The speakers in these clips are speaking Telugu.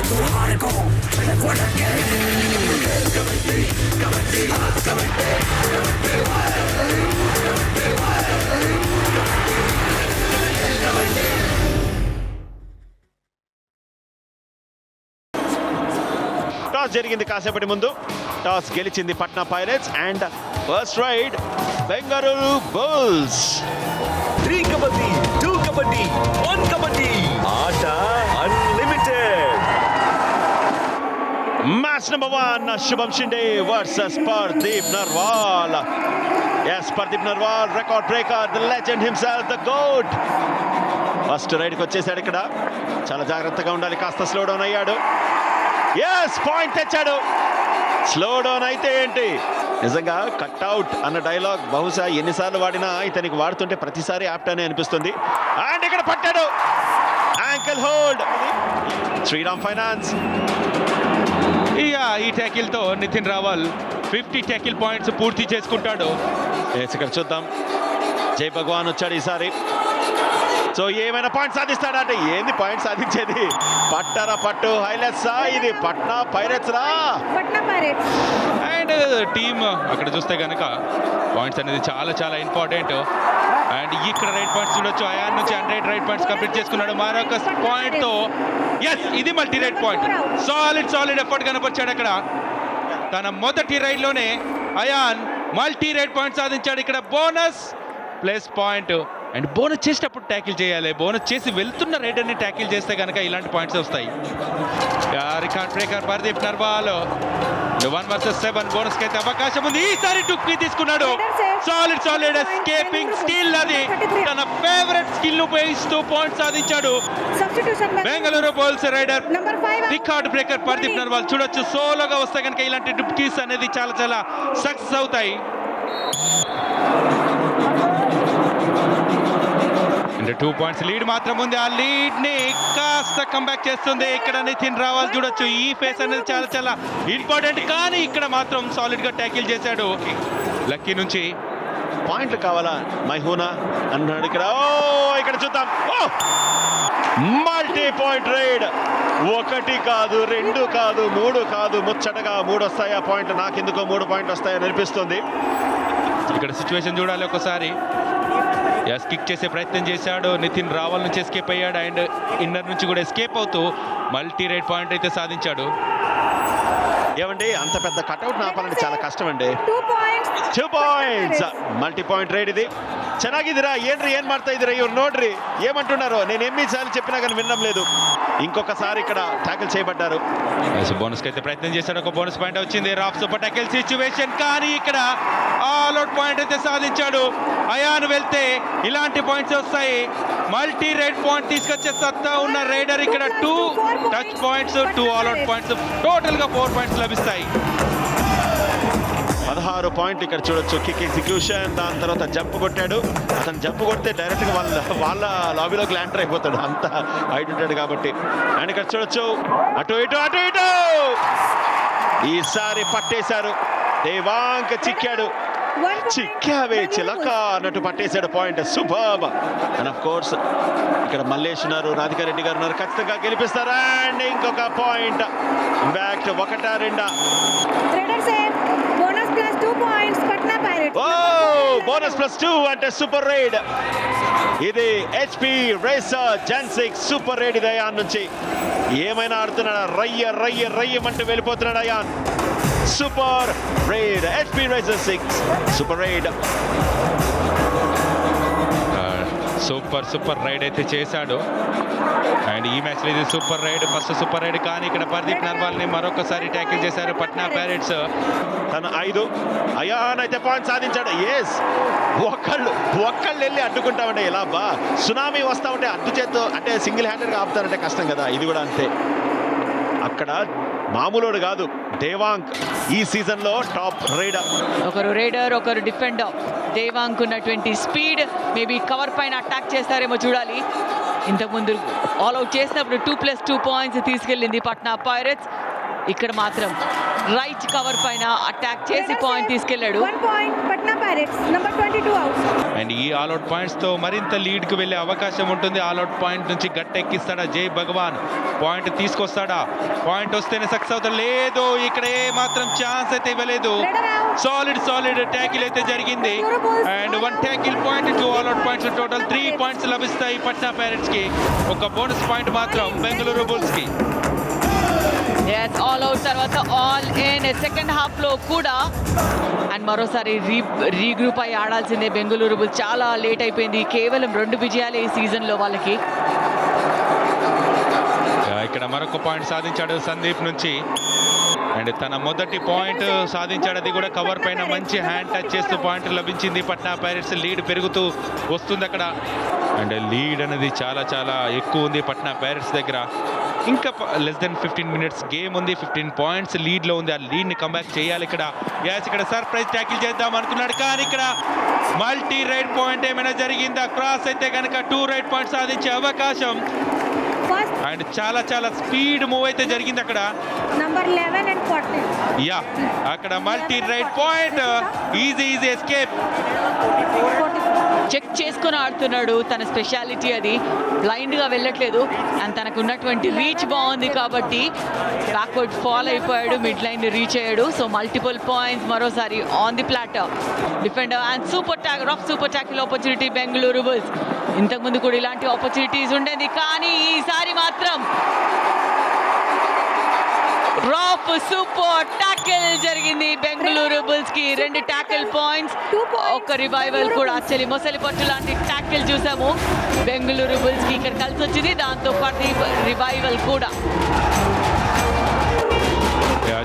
టాస్ జరిగింది కాసేపటి ముందు. టాస్ గెలిచింది Patna Pirates and first raid Bengaluru Bulls. 3 kabaddi 2 kabaddi 1 kabaddi ఆట unlimited. Match number 1 Shubham Shinde versus Pardeep Narwal. Yes, Pardeep Narwal record breaker, the legend himself, the GOAT. First రైడ్కి వచ్చేసాడు. ఇక్కడ చాలా జాగ్రత్తగా ఉండాలి. కాస్త స్లో డౌన్ అయ్యాడు. ఎస్, పాయింట్ తెచ్చాడు. స్లో డౌన్ అయితే ఏంటి, నిజంగా కట్అవుట్ అన్న డైలాగ్ బహుశా ఎన్నిసార్లు వాడినా ఇతనికి వాడుతుంటే ప్రతిసారి యాప్ట్ అనే అనిపిస్తుంది. అండ్ ఇక్కడ పట్టాడు, యాంకిల్ హోల్డ్. శ్రీరామ్ ఫైనాన్స్. ఈ ట్యాకిల్ తో నితిన్ రావల్ 50 ట్యాకిల్ పాయింట్స్ పూర్తి చేసుకుంటాడు. ఇక్కడ చూద్దాం, జై భగవాన్ వచ్చాడు ఈసారి. సో ఏమైనా పాయింట్ సాధిస్తాడంటే, ఏంది పాయింట్ సాధించేది? పట్టారా పట్టు హైలైట్స్. ఇది పట్నా పైరేట్స్ రా. అండ్ టీమ్ అక్కడ చూస్తే కనుక పాయింట్స్ అనేది చాలా చాలా ఇంపార్టెంట్. అండ్ ఇక్కడ రైట్ పాయింట్స్ చూడొచ్చు. అయాన్ నుంచి 100 రైట్ పాయింట్స్ కంప్లీట్ చేసుకున్నాడు. మరొక పాయింట్ తో ఎస్, ఇది multi raid point. Solid effort కనపరిచాడు అక్కడ. తన మొదటి రైడ్ లోనే అయాన్ మల్టీ రైట్ పాయింట్ సాధించాడు. ఇక్కడ bonus plus point. And bonus చేసేటప్పుడు ట్యాకిల్ చేయాలి. బోనస్ చేసి వెళ్తున్న రైడర్ని ట్యాకిల్ చేస్తే కనుక ఇలాంటి పాయింట్స్ వస్తాయి. Record breaker Pardeep Narwal 1 versus 7 bonus కి అయితే అవకాశం ఉంది. ఈసారి టుక్కి తీసుకున్నాడు. సాలిడ్ ఎస్కేపింగ్ స్కిల్, అది తన ఫేవరెట్ స్కిల్ ఉపయోగిస్తూ పాయింట్ సాధించాడు. Bengaluru Bulls raider record breaker Pardeep Narwal. చూడొచ్చు, సోలోగా వస్తే కనుక ఇలాంటి డుప్కీస్ అనేది చాలా చాలా సక్సెస్ అవుతాయి. 2 పాయింట్స్ లీడ్ మాత్రం ఉంది. ఆ లీడ్ ని కాస్త కంబ్యాక్ చేస్తుంది ఇక్కడ నితిన్ రావల్. చూడొచ్చు, ఈ ఫేస్ అనేది చాలా చాలా ఇంపార్టెంట్. కానీ ఇక్కడ మాత్రం సాలిడ్ గా ట్యాకిల్ చేశాడు. లక్కీ నుంచి పాయింట్లు కావాలా మైహూనా అన్నాడు ఇక్కడ. ఇక్కడ చూద్దాం, మల్టీ పాయింట్ రైడ్. 1 కాదు, 2 కాదు, 3 కాదు, ముచ్చటగా 3 వస్తాయా పాయింట్లు. నాకెందుకో 3 పాయింట్లు వస్తాయని అనిపిస్తుంది. ఇక్కడ సిచ్యువేషన్ చూడాలి ఒకసారి. కిక్ చేసే ప్రయత్నం చేశాడు. నితిన్ రావల్ నుంచి ఎస్కేప్ అయ్యాడు. అండ్ ఇన్నర్ నుంచి కూడా ఎస్కేప్ అవుతూ మల్టీ రైడ్ పాయింట్ అయితే సాధించాడు. ఏమండి, అంత పెద్ద కట్అవుట్ ఆపాలంటే చాలా కష్టం అండి. 2 పాయింట్స్ మల్టీ పాయింట్ రైడ్. ఇది ಚೆನ್ನಾಗಿದ್ದೀರಾ ಏನ್ರಿ, ಏನ್ ಮಾಡ್ತಾ ಇದ್ದೀರಾ ಇವ್ರು ನೋಡ್ರಿ ఏమంటున్నారో. నేను ఎన్నిసార్లు చెప్పినా కానీ వినడం లేదు. ఇంకొకసారి ఇక్కడ ట్యాకిల్ చేయబడ్డారు. బోనస్ అయితే ప్రయత్నం చేశాడు. ఒక బోనస్ పాయింట్ వచ్చింది. రాఫ్ సూపర్ ట్యాకిల్ సిచ్యువేషన్, కానీ ఇక్కడ ఆల్ అవుట్ పాయింట్ అయితే సాధించాడు. అయాన్ వెళ్తే ఇలాంటి పాయింట్స్ వస్తాయి. మల్టీ రైడ్ పాయింట్ తీసుకొచ్చే సత్తా ఉన్న రైడర్. ఇక్కడ 2 touch points, 2 all out points, total గా 4 పాయింట్స్ లభిస్తాయి. 16 పాయింట్లు ఇక్కడ చూడొచ్చు. కిక్ ఎగ్జిక్యూషన్, దాని తర్వాత జంప్ కొట్టాడు. అతను జంప్ కొడితే డైరెక్ట్ గా వాళ్ళ లాబీలోకి ల్యాండర్ అయిపోతాడు, అంత హైట్ ఉంటాడు కాబట్టి. అండ్ ఇక్కడ చూడొచ్చు, అటు ఇటు ఈసారి పట్టేశారు. దేవాంక్ చిక్కాడు. చిక్కావే చిలక అన్నట్టు పట్టేశాడు point. Superb. And of course ఇక్కడ మల్లేష్ ఉన్నారు, రాధికా రెడ్డి గారు ఉన్నారు. ఖచ్చితంగా గెలిపిస్తారు. అండ్ ఇంకొక పాయింట్ బ్యాక్. 1-2 బోనస్ ప్లస్ 2 అంటే సూపర్ రైడ్. ఇది HP racer Gen 6 super raid. ఇది అయాన్ నుంచి ఏమైనా ఆడుతున్నాడా? రయ్యమంటూ వెళ్ళిపోతున్నాడు Ayan. Super raid, HP racer 6 super raid. Super raid అయితే చేశాడు. అండ్ ఈ మ్యాచ్ లో ఇది super raid, first super raid. కానీ ఇక్కడ పర్దీప్ నర్వాల్ ని మరొకసారి ట్యాకిల్ చేశారు పట్నా పైరేట్స్. తన 5 అయాన్ అయితే పాయింట్ సాధించాడు. ఎస్, ఒక్కళ్ళు వెళ్ళి అడ్డుకుంటామంటే ఎలా బా? సునామీ వస్తా ఉంటే అడ్డు చేత్తో అంటే సింగిల్ హ్యాండెడ్ గా ఆపుతారంటే కష్టం కదా. ఇది కూడా అంతే. అక్కడ మామూలుడు కాదు దేవాంక్, ఈ సీజన్ లో టాప్ రైడర్. ఒకరు రైడర్, ఒకరు డిఫెండర్. దేవాంక్ ఉన్నటువంటి స్పీడ్ మేబీ కవర్ పైన అటాక్ చేస్తారేమో చూడాలి. ఇంతకుముందు ఆల్ అవుట్ చేసినప్పుడు 2+2 పాయింట్స్ తీసుకెళ్ళింది పట్నా పైరేట్స్. ఇక్కడ మాత్రం రైట్ కవర్ పైన అటాక్ చేసి పాయింట్ తీసుకెళ్లాడు. 1 point, Patna Pirates, number 22 out. And ఈ ఆల్అౌట్ పాయింట్స్ తో మరింత లీడ్ కు వెళ్లే అవకాశం ఉంటుంది. ఆల్అౌట్ పాయింట్ నుంచి గట్టెక్కిస్తాడా జై భగవాన్, పాయింట్ తీసుకొస్తాడా, పాయింట్ వస్తేనే సక్సెస్ అవుతాడు. లేదు, ఇక్కడ ఏ మాత్రం ఛాన్స్ అయితే ఇవ్వలేదు. సాలిడ్ ట్యాకిల్ అయితే జరిగింది. And 1 tackle point, 2 all out points, total 3 points లభిస్తాయి పట్నా పైరట్స్ కి. ఒక బోనస్ పాయింట్ మాత్రం బెంగళూరు బుల్స్ కి. ఆల్ అవుట్ తర్వాత ఆల్ ఇన్ సెకండ్ హాఫ్ లో కూడా అండ్ మరోసారి రీగ్రూప్ అయి ఆడాల్సిందే బెంగళూరు బుల్స్. చాలా లేట్ అయిపోయింది. కేవలం 2 విజయాలే ఈ సీజన్ లో వాళ్ళకి. ఇక్కడ మరొక పాయింట్ సాధించాడు సందీప్ నుంచి. అండ్ తన మొదటి పాయింట్ సాధించాడు, అది కూడా కవర్ పైన మంచి హ్యాండ్ టచ్ చేస్తూ పాయింట్ లభించింది. పట్నా పైరట్స్ లీడ్ పెరుగుతూ వస్తుంది అక్కడ. అండ్ లీడ్ అనేది చాలా ఎక్కువ ఉంది పట్నా పైరట్స్ దగ్గర. ఇంకా లెస్ దెన్ 15 మినిట్స్ గేమ్ ఉంది. 15 పాయింట్స్ లీడ్లో ఉంది. ఆ లీడ్ని కంబ్యాక్ చేయాలి ఇక్కడ. ఇక్కడ సర్ప్రైజ్ ట్యాకిల్ చేద్దాం అనుకున్నాడు, కానీ ఇక్కడ మల్టీ రైడ్ పాయింట్ ఏమైనా జరిగిందా? క్రాస్ అయితే కనుక 2 రైడ్ పాయింట్ సాధించే అవకాశం. First, అండ్ చాలా స్పీడ్ మూవ్ అయితే జరిగింది అక్కడ. number 11 and 14. అక్కడ multi raid point, easy escape. Check చేసుకొని ఆడుతున్నాడు. తన స్పెషాలిటీ అది. బ్లైండ్ గా వెళ్ళట్లేదు. అండ్ తనకు ఉన్నటువంటి రీచ్ బాగుంది కాబట్టి బ్యాక్వర్డ్ ఫాల్ అయిపోయాడు, మిడ్ లైన్ రీచ్ అయ్యాడు. సో మల్టిపుల్ పాయింట్స్ మరోసారి on the platter. Defender and super tackle opportunity Bengaluru bulls. ఇంతకుముందు కూడా ఇలాంటి ఆపర్చునిటీస్ ఉండేది, కానీ ఈసారి మాత్రం రాఫ్ సూపర్ టాకిల్ జరిగింది బెంగళూరు బుల్స్ కి. 2 టాకిల్ పాయింట్స్, ఒక రివైవల్ కూడా. మొసలి పట్టు లాంటి టాకిల్ చూసాము బెంగళూరు బుల్స్ కి. ఇక్కడ కలిసి వచ్చింది, దాంతో పాటు రివైవల్ కూడా.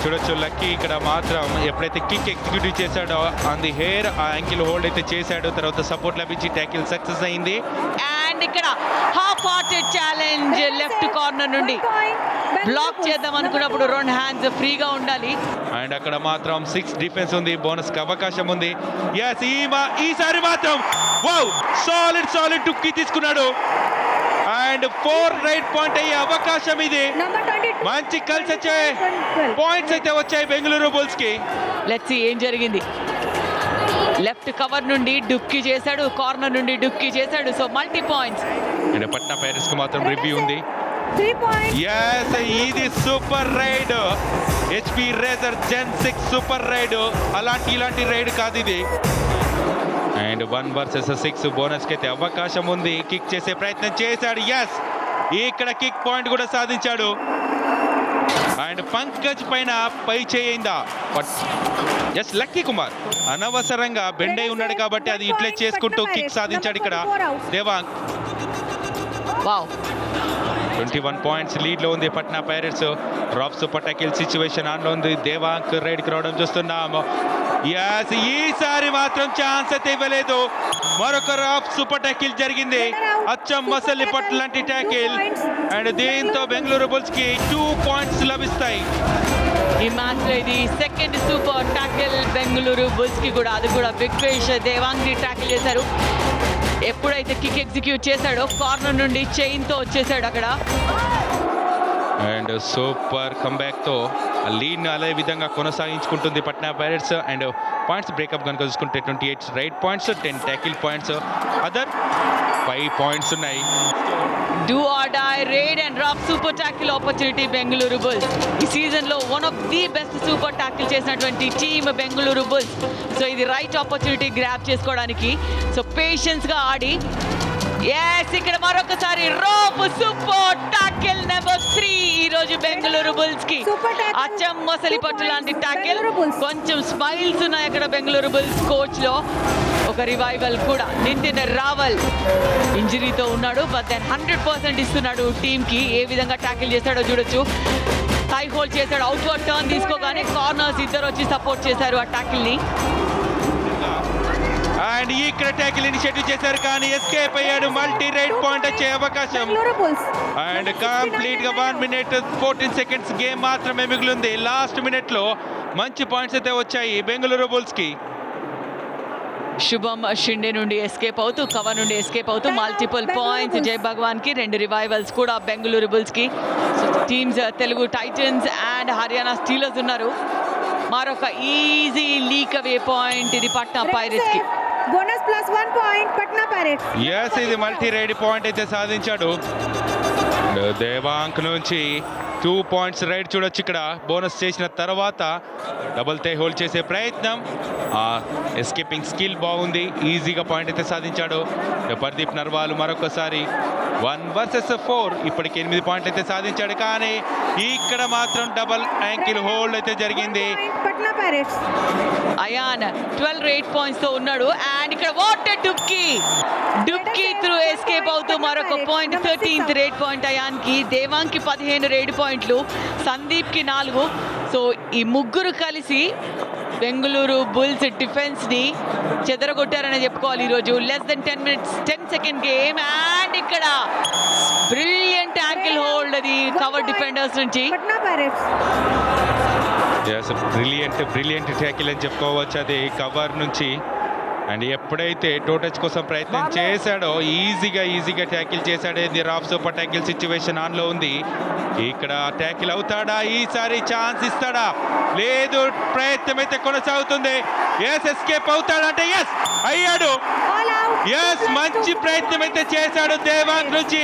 చూడొచ్చు లక్కీ ఇక్కడ మాత్రం ఎప్పుడైతే కిక్ ఎగ్జిక్యూటివ్ చేశాడో ఆన్ ది హెయిర్, ఆ యాంకిల్ హోల్డ్ అయితే చేశాడు. తర్వాత సపోర్ట్ లభించి ట్యాకిల్ సక్సెస్ అయింది. అండ్ ఇక్కడ half hearted challenge left corner నుండి బ్లాక్ చేద్దాం అనుకున్నప్పుడు 2 హ్యాండ్స్ ఫ్రీగా ఉండాలి. అండ్ అక్కడ మాత్రం 6 డిఫెన్స్ ఉంది, బోనస్ కి అవకాశం ఉంది. ఈసారి మాత్రం సాలిడ్ టుక్కి తీసుకున్నాడు. అండ్ 4 రైట్ పాయింట్ అయ్యే అవకాశం ఇది. Number 22. మంచి కలిసి వచ్చే పాయింట్స్ అయితే వచ్చాయి బెంగళూరు బుల్స్ కి. లెట్స్ సీ ఏం జరిగింది. లెఫ్ట్ కవర్ నుండి డుక్కి చేశాడు, కార్నర్ నుండి డుక్కి చేశాడు. So multi points. And Patna Pirates కి మాత్రం రివ్యూ ఉంది. 3 points. ఇది సూపర్ రైడ్, హెచ్పి రేజర్ జెన్ 6 సూపర్ రైడ్. ఇలాంటి రైడ్ కాదు ఇది. అండ్ 1 versus 6 బోనస్ కి అయితే అవకాశం ఉంది. కిక్ చేసే ప్రయత్నం చేశాడు. ఇక్కడ కిక్ పాయింట్ కూడా సాధించాడు. అండ్ పంకజ్ పైన పై చేయిందా? లక్కీ కుమార్ అనవసరంగా బెండ్ అయి ఉన్నాడు కాబట్టి అది ఇట్లే చేసుకుంటూ కిక్ సాధించాడు ఇక్కడ దేవాంగ్. 21 పాయింట్స్ లీడ్ లో ఉంది పట్నా పైరట్స్. రాఫ్ సూపర్ టాకిల్ సిచ్యువేషన్ ఆన్ లో ఉంది. దేవాంక్ రైడ్ కి రావడం చూస్తున్నాము. ఈసారి మాత్రం ఛాన్స్ అయితే ఇవ్వలేదు. మరొక రాఫ్ సూపర్ టాకిల్ జరిగింది, అచ్చం మసలి పట్టు లాంటి టాకిల్. అండ్ దీంతో బెంగళూరు బుల్స్ కి 2 పాయింట్స్ లభిస్తాయి. ఈ మ్యాచ్ లో ఇది second super tackle Bengaluru Bulls కి కూడా. అది కూడా బిగ్ ఫిష్ దేవాంగ్ ని టాకిల్ చేశారు. ఎప్పుడైతే కిక్ ఎగ్జిక్యూట్ చేశాడో కార్నర్ నుండి చైన్ తో వచ్చేసాడు అక్కడ. అండ్ సూపర్ కంబ్యాక్ తో లీడ్ అదే విధంగా కొనసాగించుకుంటుంది Patna Pirates. And points breakup కనుక చూసుకుంటే 28 raid points, 10 tackle points, other 5 points ఉన్నాయి. Do or die raid and drop super tackle opportunity Bengaluru Bulls. ఈ సీజన్ లో one of the best super tackle చేసినటువంటి టీమ్ బెంగళూరు బుల్స్. సో ఇది రైట్ ఆపర్చునిటీ గ్రాప్ చేసుకోవడానికి. సో పేషెన్స్ గా ఆడి ఇక్కడ మరొకసారి రాఫ్ సూపర్ టాకిల్ నెంబర్ 3 ఈ రోజు బెంగళూరు బుల్స్ కి. అచ్చం మొసలి పట్టు లాంటి టాకిల్. కొంచెం స్మైల్స్ ఉన్నాయి అక్కడ బెంగళూరు బుల్స్ కోచ్ లో. ఒక రివైవల్ కూడా. నితిన్ రావల్ ఇంజరీతో ఉన్నాడు, బట్ దెన్ 100% ఇస్తున్నాడు టీమ్ కి. ఏ విధంగా టాకిల్ చేస్తాడో చూడొచ్చు. హై హోల్డ్ చేశాడు, అవుట్వర్డ్ టర్న్ తీసుకోగానే కార్నర్స్ ఇద్దరు వచ్చి సపోర్ట్ చేశారు ఆ టాకిల్ ని. అండ్ ఇక్కడ ట్యాకిల్ ఇనిషియేటివ్ చేశారు, కానీ ఎస్కేప్ అయ్యాడు. మల్టీ రైడ్ పాయింట్ వచ్చే అవకాశం. అండ్ కంప్లీట్ గా 1 minute 14 seconds గేమ్ మాత్రమే మిగిలింది. లాస్ట్ మినిట్ లో మంచి పాయింట్స్ అయితే వచ్చాయి బెంగళూరు బుల్స్ కి. శుభం షిండే నుండి ఎస్కేప్ అవుతూ, కవర్ నుండి ఎస్కేప్ అవుతూ మల్టిపుల్ పాయింట్స్ జై భగవాన్ కి. 2 రివైవల్స్ కూడా బెంగళూరు బుల్స్ కి. Teams Telugu Titans and Haryana Steelers ఉన్నారు. మరొక ఈజీ లీక్ అవే పాయింట్ ఇది పట్నా పైరట్స్ కి. Bonus plus 1 point Patna Pirates. Yes, ఇది మల్టీ రైడ్ పాయింట్ అయితే సాధించాడు. దేవాంక్ నుంచి 2 పాయింట్స్ రైడ్ చూడొచ్చు. ఇక్కడ బోనస్ చేసిన తర్వాత డబుల్ తే హోల్డ్ చేసే ప్రయత్నం, ఎస్కేపింగ్ స్కిల్ బాగుంది, ఈజీగా పాయింట్ అయితే సాధించాడు పర్దీప్ నర్వాల్. మరొకసారి 1 vs 4, ఇప్పటికి 8 పాయింట్లు అయితే సాధించాడు. కానీ ఇక్కడ మాత్రం డబుల్ యాంకిల్ హోల్డ్ అయితే జరిగింది. Patna Pirates. Ayan 12 raid points తో ఉన్నాడు. అండ్ ఇక్కడ వాటర్ డుబ్కి త్రూ ఎస్కేప్ అవుతూ మరొక point. 13th rate point ion కి. దేవాంగ్ కి 15 రేట్ పాయింట్లు, సందీప్ కి 4. సో ఈ ముగ్గురు కలిసి బెంగళూరు బుల్స్ డిఫెన్స్ ని చెదరగొట్టారని చెప్పుకోవాలి ఈరోజు. Less than 10 minutes 10 second game. And ఇక్కడ బ్రిలియంట్ యాంకిల్ హోల్డ్ అది కవర్ డిఫెండర్స్ నుంచి. పట్నా పైరేట్స్. బ్రిలియంట్ ట్యాకిల్ అని చెప్పుకోవచ్చు అది కవర్ నుంచి. అండ్ ఎప్పుడైతే టోటచ్ కోసం ప్రయత్నం చేశాడో ఈజీగా ట్యాకిల్ చేశాడు. ఇది రాఫ్ సూపర్ ట్యాకిల్ సిచ్యువేషన్ ఆన్లో ఉంది. ఇక్కడ ట్యాకిల్ అవుతాడా, ఈసారి ఛాన్స్ ఇస్తాడా? లేదు, ప్రయత్నం అయితే కొనసాగుతుంది. ఎస్, ఎస్కేప్ అవుతాడంటే ఎస్ అయ్యాడు. ఎస్, మంచి ప్రయత్నం అయితే చేశాడు దేవాంగ్ నుంచి.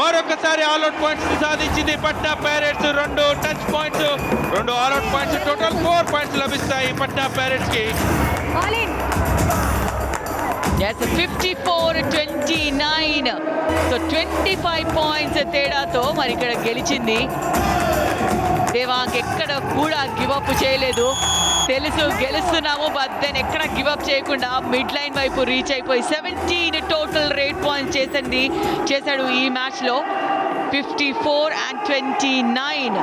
మరొకసారి ఆల్అౌట్ పాయింట్స్ సాధించింది Patna pirates. 2 touch points, 2 all out points, total 4 points లభిస్తాయి పట్నా పైరేట్స్ కి. All in. Yes, 54-29. So 25 points తేడాతో మరి ఇక్కడ గెలిచింది. దేవాంగ్ ఎక్కడ కూడా గివప్ చేయలేదు. తెలుసు గెలుస్తున్నాము, బట్ దెన్ ఎక్కడ గివప్ చేయకుండా మిడ్ లైన్ వైపు రీచ్ అయిపోయి 17 టోటల్ రేట్ పాయింట్స్ చేశాడు ఈ మ్యాచ్లో. 54-29.